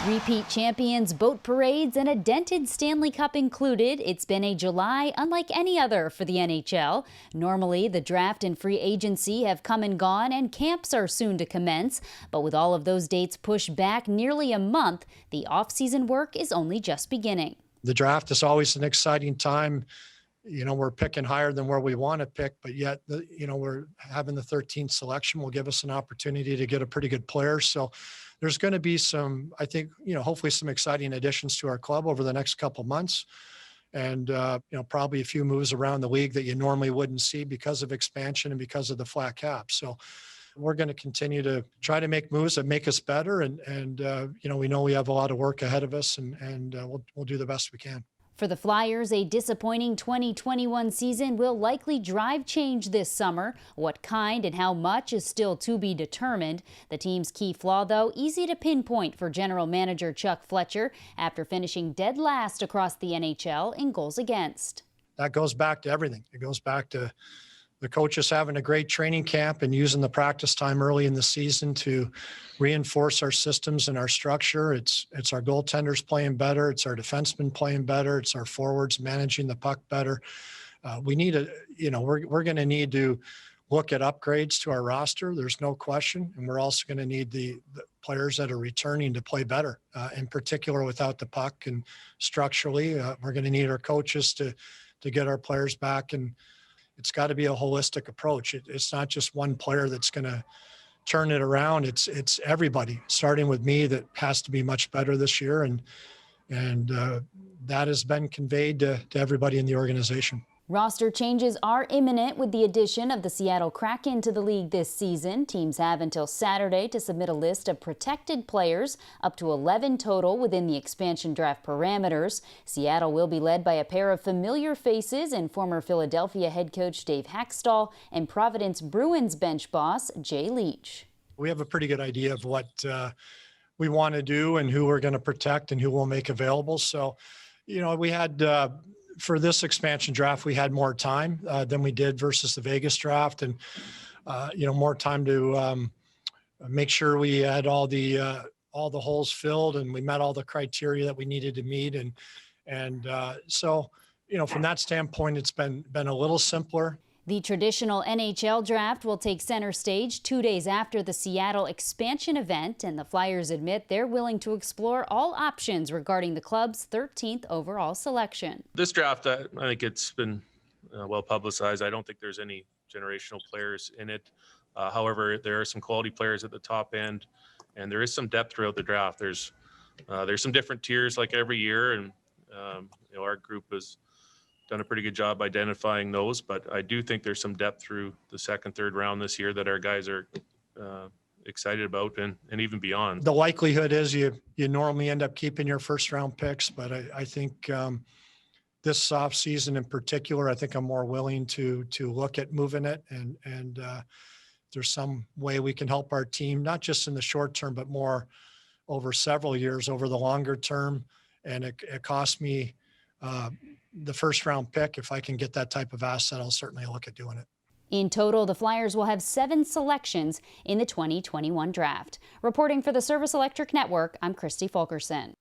Repeat champions, boat parades, and a dented Stanley Cup included, it's been a July unlike any other for the NHL. Normally, the draft and free agency have come and gone, and camps are soon to commence. But with all of those dates pushed back nearly a month, the off-season work is only just beginning. The draft is always an exciting time. We're picking higher than where we want to pick, but yet, we're having the 13th selection will give us an opportunity to get a pretty good player. So there's going to be some, I think, hopefully some exciting additions to our club over the next couple of months. And, probably a few moves around the league that you normally wouldn't see because of expansion and because of the flat cap. So we're going to continue to try to make moves that make us better. And we know we have a lot of work ahead of us, and we'll do the best we can. For the Flyers, a disappointing 2021 season will likely drive change this summer. What kind and how much is still to be determined. The team's key flaw, though, easy to pinpoint for general manager Chuck Fletcher after finishing dead last across the NHL in goals against. That goes back to everything. It goes back to the coaches having a great training camp and using the practice time early in the season to reinforce our systems and our structure. It's our goaltenders playing better. It's our defensemen playing better. It's our forwards managing the puck better. We're going to need to look at upgrades to our roster. There's no question. And we're also going to need the players that are returning to play better, in particular without the puck. And structurally, we're going to need our coaches to get our players back. And it's got to be a holistic approach. It's not just one player that's going to turn it around. It's everybody, starting with me, that has to be much better this year. And that has been conveyed to everybody in the organization. Roster changes are imminent with the addition of the Seattle Kraken to the league this season. Teams have until Saturday to submit a list of protected players, up to 11 total within the expansion draft parameters. Seattle will be led by a pair of familiar faces in former Philadelphia head coach Dave Haxtell and Providence Bruins bench boss Jay Leach. We have a pretty good idea of what we want to do and who we're going to protect and who we'll make available. So, we had for this expansion draft, we had more time than we did versus the Vegas draft, and more time to make sure we had all the holes filled and we met all the criteria that we needed to meet. And so from that standpoint, it's been a little simpler. The traditional NHL draft will take center stage 2 days after the Seattle expansion event, and the Flyers admit they're willing to explore all options regarding the club's 13th overall selection. This draft, I think it's been well publicized. I don't think there's any generational players in it. However, there are some quality players at the top end, and there is some depth throughout the draft. There's some different tiers like every year, and our group has done a pretty good job identifying those, but I do think there's some depth through the second, third round this year that our guys are excited about and even beyond. The likelihood is you normally end up keeping your first round picks, but I think this off season in particular, I think I'm more willing to look at moving it and there's some way we can help our team, not just in the short term, but more over several years, over the longer term. And it cost me the first round pick. If I can get that type of asset, I'll certainly look at doing it. In total, the Flyers will have 7 selections in the 2021 draft. Reporting for the Service Electric Network, I'm Kristi Fulkerson.